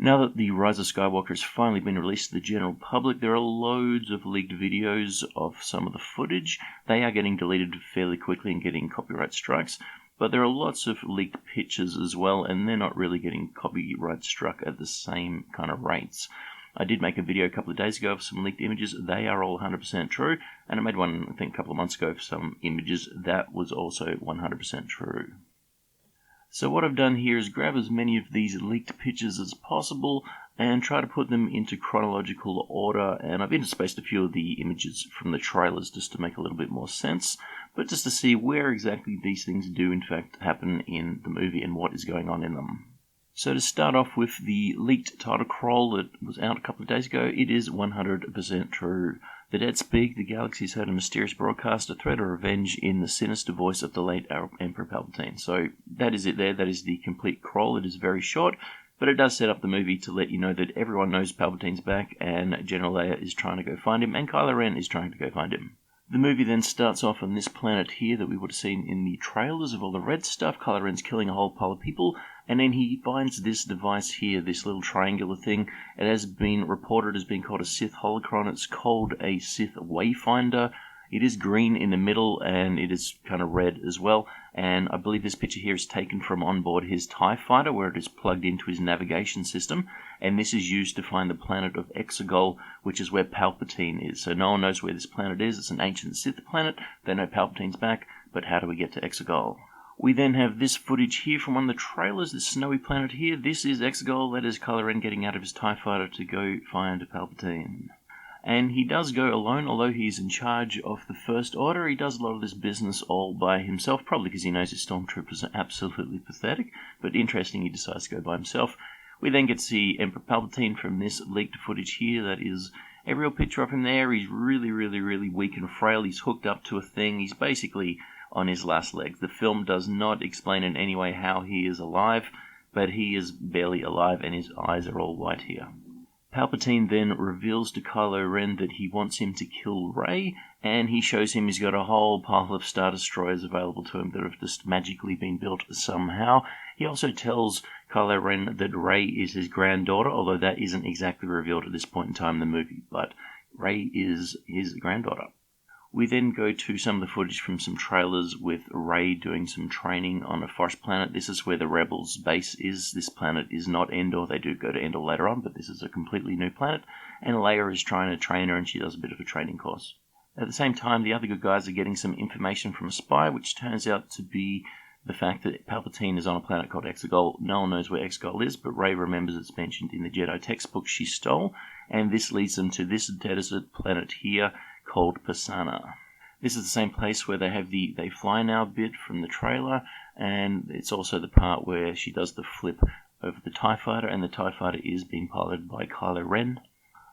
Now that The Rise of Skywalker has finally been released to the general public, there are loads of leaked videos of some of the footage. They are getting deleted fairly quickly and getting copyright strikes, but there are lots of leaked pictures as well, and they're not really getting copyright struck at the same kind of rates. I did make a video a couple of days ago of some leaked images. They are all 100% true, and I made one, I think, a couple of months ago for some images that was also 100% true. So what I've done here is grab as many of these leaked pictures as possible and try to put them into chronological order, and I've interspaced a few of the images from the trailers just to make a little bit more sense, but just to see where exactly these things do in fact happen in the movie and what is going on in them. So to start off with the leaked title crawl that was out a couple of days ago, it is 100% true. The dead speak, the galaxies heard a mysterious broadcast, a threat of revenge in the sinister voice of the late Emperor Palpatine. So that is it there, that is the complete crawl. It is very short, but it does set up the movie to let you know that everyone knows Palpatine's back, and General Leia is trying to go find him, and Kylo Ren is trying to go find him. The movie then starts off on this planet here that we would have seen in the trailers of all the red stuff. Kylo Ren's killing a whole pile of people, and then he finds this device here, this little triangular thing. It has been reported as being called a Sith holocron. It's called a Sith wayfinder. It is green in the middle, and it is kind of red as well. And I believe this picture here is taken from on board his TIE fighter, where it is plugged into his navigation system. And this is used to find the planet of Exegol, which is where Palpatine is. So no one knows where this planet is. It's an ancient Sith planet. They know Palpatine's back, but how do we get to Exegol? We then have this footage here from one of the trailers, this snowy planet here. This is Exegol. That is Kylo Ren getting out of his TIE fighter to go find Palpatine. And he does go alone, although he's in charge of the First Order. He does a lot of this business all by himself, probably because he knows his stormtroopers are absolutely pathetic, but interesting, he decides to go by himself. We then get to see Emperor Palpatine from this leaked footage here. That is a real picture of him there. He's really weak and frail. He's hooked up to a thing. He's basically on his last legs. The film does not explain in any way how he is alive, but he is barely alive, and his eyes are all white here. Palpatine then reveals to Kylo Ren that he wants him to kill Rey, and he shows him he's got a whole pile of Star Destroyers available to him that have just magically been built somehow. He also tells Kylo Ren that Rey is his granddaughter, although that isn't exactly revealed at this point in time in the movie, but Rey is his granddaughter. We then go to some of the footage from some trailers with Rey doing some training on a forest planet. This is where the Rebels' base is. This planet is not Endor. They do go to Endor later on, but this is a completely new planet. And Leia is trying to train her, and she does a bit of a training course. At the same time, the other good guys are getting some information from a spy, which turns out to be the fact that Palpatine is on a planet called Exegol. No one knows where Exegol is, but Rey remembers it's mentioned in the Jedi textbook she stole, and this leads them to this desert planet here called Pisana. This is the same place where they have the They Fly Now bit from the trailer, and it's also the part where she does the flip over the TIE fighter, and the TIE fighter is being piloted by Kylo Ren.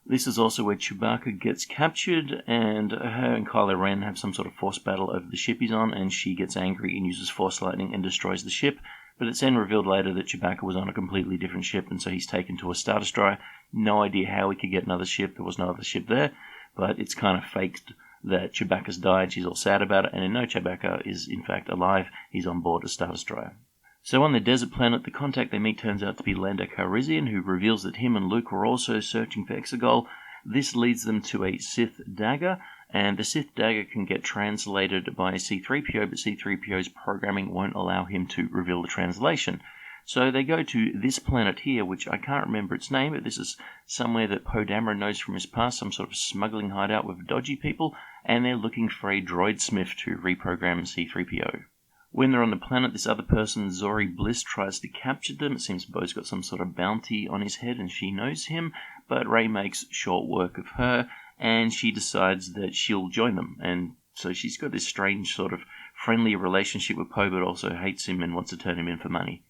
This is also where Chewbacca gets captured, and her and Kylo Ren have some sort of force battle over the ship he's on, and she gets angry and uses force lightning and destroys the ship. But it's then revealed later that Chewbacca was on a completely different ship, and so he's taken to a Star Destroyer. No idea how he could get another ship. There was no other ship there, but it's kind of faked that Chewbacca's died. She's all sad about it, and no, Chewbacca is in fact alive. He's on board a Star Destroyer. So on the desert planet, the contact they meet turns out to be Lando Calrissian, who reveals that him and Luke were also searching for Exegol. This leads them to a Sith dagger, and the Sith dagger can get translated by C-3PO, but C-3PO's programming won't allow him to reveal the translation. So they go to this planet here, which I can't remember its name, but this is somewhere that Poe Dameron knows from his past, some sort of smuggling hideout with dodgy people, and they're looking for a droid smith to reprogram C-3PO. When they're on the planet, this other person, Zori Bliss, tries to capture them. It seems Poe's got some sort of bounty on his head and she knows him, but Rey makes short work of her, and she decides that she'll join them. And so she's got this strange sort of friendly relationship with Poe, but also hates him and wants to turn him in for money.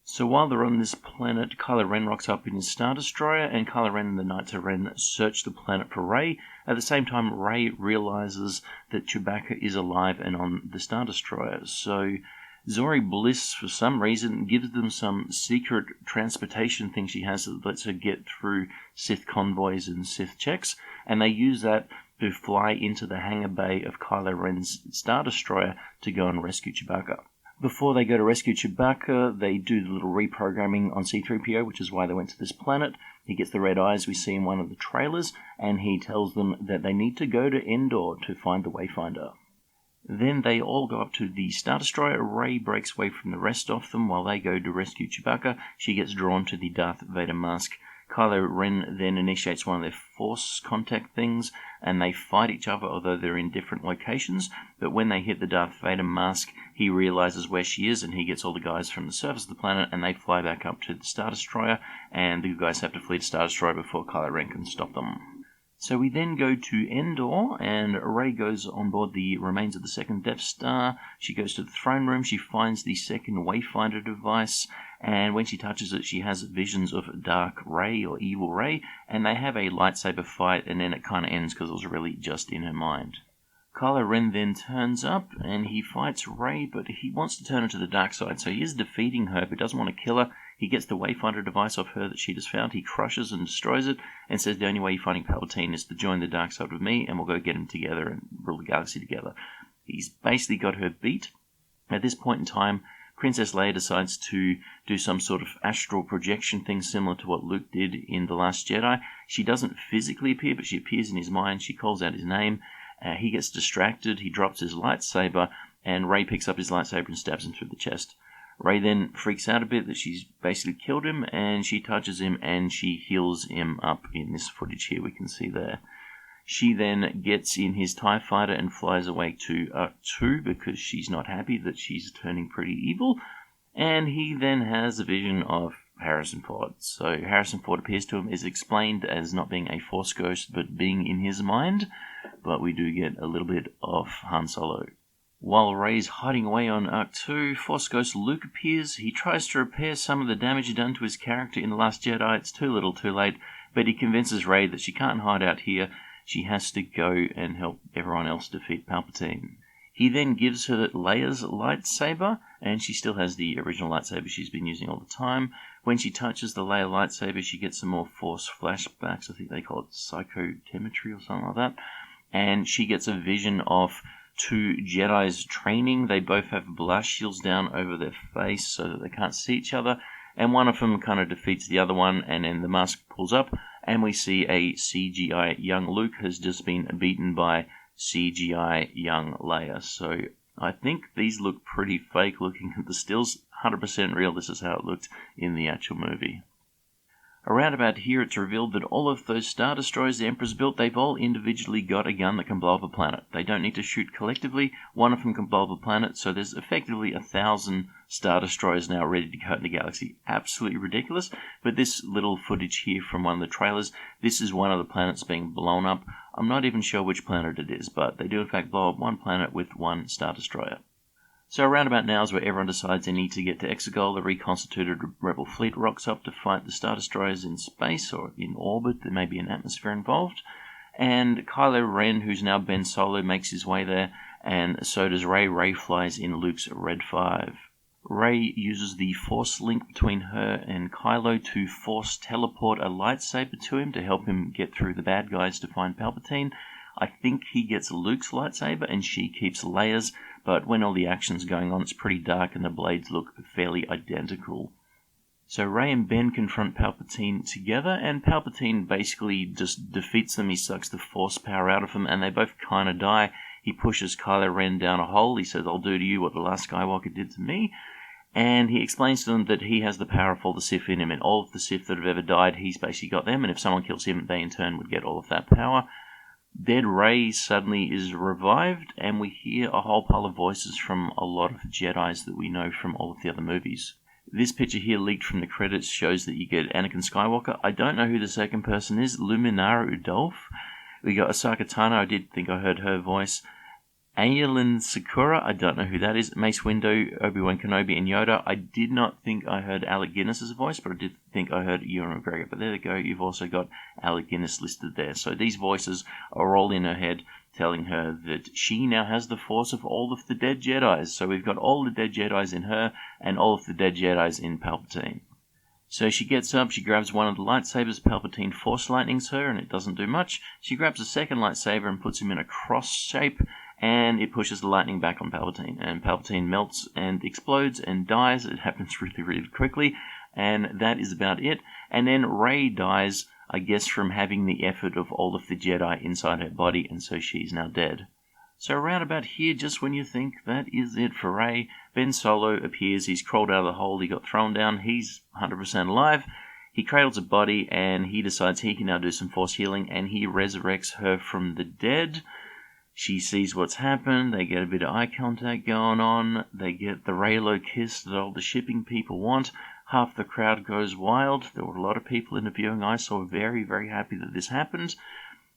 So while they're on this planet, Kylo Ren rocks up in his Star Destroyer, and Kylo Ren and the Knights of Ren search the planet for Rey. At the same time, Rey realizes that Chewbacca is alive and on the Star Destroyer. So Zori Bliss, for some reason, gives them some secret transportation thing she has that lets her get through Sith convoys and Sith checks, and they use that to fly into the hangar bay of Kylo Ren's Star Destroyer to go and rescue Chewbacca. Before they go to rescue Chewbacca, they do the little reprogramming on C-3PO, which is why they went to this planet. He gets the red eyes we see in one of the trailers, and he tells them that they need to go to Endor to find the Wayfinder. Then they all go up to the Star Destroyer. Rey breaks away from the rest of them while they go to rescue Chewbacca. She gets drawn to the Darth Vader mask. Kylo Ren then initiates one of their force contact things, and they fight each other, although they're in different locations. But when they hit the Darth Vader mask, he realizes where she is, and he gets all the guys from the surface of the planet, and they fly back up to the Star Destroyer, and the good guys have to flee to Star Destroyer before Kylo Ren can stop them. So we then go to Endor, and Rey goes on board the remains of the second Death Star. She goes to the throne room, she finds the second Wayfinder device, and when she touches it, she has visions of Dark Rey, or Evil Rey, and they have a lightsaber fight, and then it kind of ends because it was really just in her mind. Kylo Ren then turns up, and he fights Rey, but he wants to turn her to the dark side, so he is defeating her, but doesn't want to kill her. He gets the Wayfinder device off her that she just found, he crushes and destroys it, and says the only way you're fighting Palpatine is to join the dark side with me, and we'll go get him together and rule the galaxy together. He's basically got her beat. At this point in time, Princess Leia decides to do some sort of astral projection thing similar to what Luke did in The Last Jedi. She doesn't physically appear, but she appears in his mind. She calls out his name. He gets distracted, he drops his lightsaber, and Rey picks up his lightsaber and stabs him through the chest. Rey then freaks out a bit that she's basically killed him, and she touches him and she heals him up in this footage here we can see there. She then gets in his TIE fighter and flies away to R2 because she's not happy that she's turning pretty evil, and he then has a vision of Harrison Ford. So Harrison Ford appears to him, is explained as not being a Force ghost but being in his mind, but we do get a little bit of Han Solo. While Rey's hiding away on Arc-2, Force Ghost Luke appears. He tries to repair some of the damage done to his character in The Last Jedi. It's too little too late, but he convinces Rey that she can't hide out here. She has to go and help everyone else defeat Palpatine. He then gives her Leia's lightsaber, and she still has the original lightsaber she's been using all the time. When she touches the Leia lightsaber, she gets some more Force flashbacks. I think they call it psychotemetry or something like that. And she gets a vision of two Jedis training. They both have blast shields down over their face so that they can't see each other, and one of them kind of defeats the other one, and then the mask pulls up, and we see a CGI young Luke has just been beaten by CGI young Leia. So I think these look pretty fake looking at the stills. 100% real, this is how it looked in the actual movie. Around about here, it's revealed that all of those Star Destroyers the Emperor's built, they've all individually got a gun that can blow up a planet. They don't need to shoot collectively. One of them can blow up a planet, so there's effectively 1,000 Star Destroyers now ready to go in the galaxy. Absolutely ridiculous, but this little footage here from one of the trailers, this is one of the planets being blown up. I'm not even sure which planet it is, but they do in fact blow up one planet with one Star Destroyer. So around about now is where everyone decides they need to get to Exegol. The reconstituted Rebel fleet rocks up to fight the Star Destroyers in space or in orbit. There may be an atmosphere involved. And Kylo Ren, who's now Ben Solo, makes his way there, and so does Rey. Rey flies in Luke's Red 5. Rey uses the Force link between her and Kylo to Force teleport a lightsaber to him to help him get through the bad guys to find Palpatine. I think he gets Luke's lightsaber and she keeps Leia's, but when all the action's going on, it's pretty dark and the blades look fairly identical. So Rey and Ben confront Palpatine together, and Palpatine basically just defeats them. He sucks the Force power out of them, and they both kind of die. He pushes Kylo Ren down a hole. He says, "I'll do to you what the last Skywalker did to me." And he explains to them that he has the power of all the Sith in him, and all of the Sith that have ever died, he's basically got them, and if someone kills him, they in turn would get all of that power. Dead Rey suddenly is revived, and we hear a whole pile of voices from a lot of Jedis that we know from all of the other movies. This picture here, leaked from the credits, shows that you get Anakin Skywalker. I don't know who the second person is. Luminara Udolph. We got Ahsoka Tano. I did think I heard her voice. Aaylan Secura. I don't know who that is. Mace Windu, Obi-Wan Kenobi, and Yoda. I did not think I heard Alec Guinness's voice, but I did think I heard Ewan McGregor. But there you go. You've also got Alec Guinness listed there. So these voices are all in her head, telling her that she now has the Force of all of the dead Jedis. So we've got all the dead Jedis in her, and all of the dead Jedis in Palpatine. So she gets up, she grabs one of the lightsabers, Palpatine Force Lightnings her, and it doesn't do much. She grabs a second lightsaber and puts him in a cross shape, and it pushes the lightning back on Palpatine, and Palpatine melts and explodes and dies. It happens really, really quickly, and that is about it. And then Rey dies, I guess, from having the effort of all of the Jedi inside her body, and so she's now dead. So around about here, just when you think that is it for Rey, Ben Solo appears. He's crawled out of the hole, he got thrown down, he's 100% alive. He cradles a body, and he decides he can now do some Force healing, and he resurrects her from the dead. She sees what's happened, they get a bit of eye contact going on, they get the Reylo kiss that all the shipping people want. Half the crowd goes wild. There were a lot of people interviewing I saw very, very happy that this happened.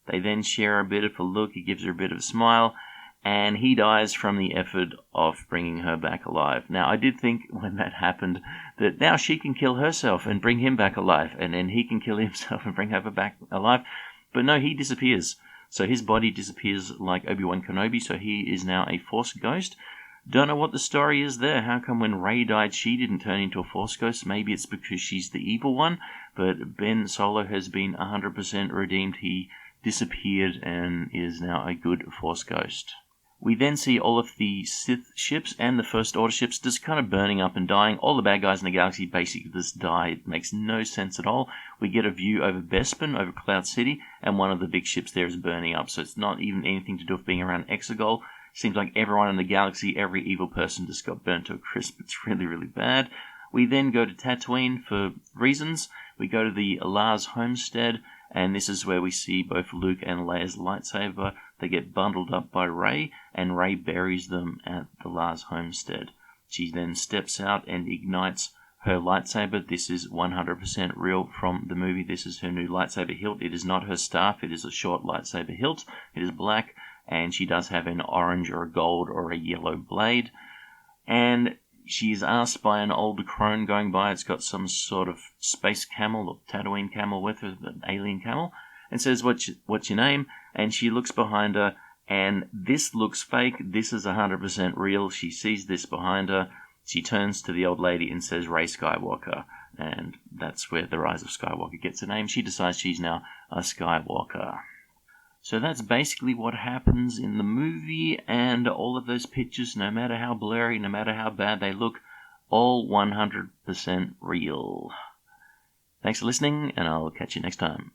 They then share a bit of a look, he gives her a bit of a smile, and he dies from the effort of bringing her back alive. Now, I did think when that happened that now she can kill herself and bring him back alive, and then he can kill himself and bring her back alive. But no, he disappears. So his body disappears like Obi-Wan Kenobi, so he is now a Force ghost. Don't know what the story is there. How come when Rey died she didn't turn into a Force ghost? Maybe it's because she's the evil one, but Ben Solo has been 100% redeemed. He disappeared and is now a good Force ghost. We then see all of the Sith ships and the First Order ships just kind of burning up and dying. All the bad guys in the galaxy basically just die. It makes no sense at all. We get a view over Bespin, over Cloud City, and one of the big ships there is burning up. So it's not even anything to do with being around Exegol. Seems like everyone in the galaxy, every evil person just got burnt to a crisp. It's really, really bad. We then go to Tatooine for reasons. We go to the Lars homestead, and this is where we see both Luke and Leia's lightsaber. They get bundled up by Rey, and Rey buries them at the Lars homestead. She then steps out and ignites her lightsaber. This is 100% real from the movie. This is her new lightsaber hilt. It is not her staff. It is a short lightsaber hilt. It is black, and she does have an orange or a gold or a yellow blade. And she is asked by an old crone going by. It's got some sort of space camel or Tatooine camel with her, an alien camel, and says, what's your name? And she looks behind her, and this looks fake. This is 100% real. She sees this behind her. She turns to the old lady and says, Rey Skywalker. And that's where the Rise of Skywalker gets her name. She decides she's now a Skywalker. So that's basically what happens in the movie, and all of those pictures, no matter how blurry, no matter how bad they look, all 100% real. Thanks for listening, and I'll catch you next time.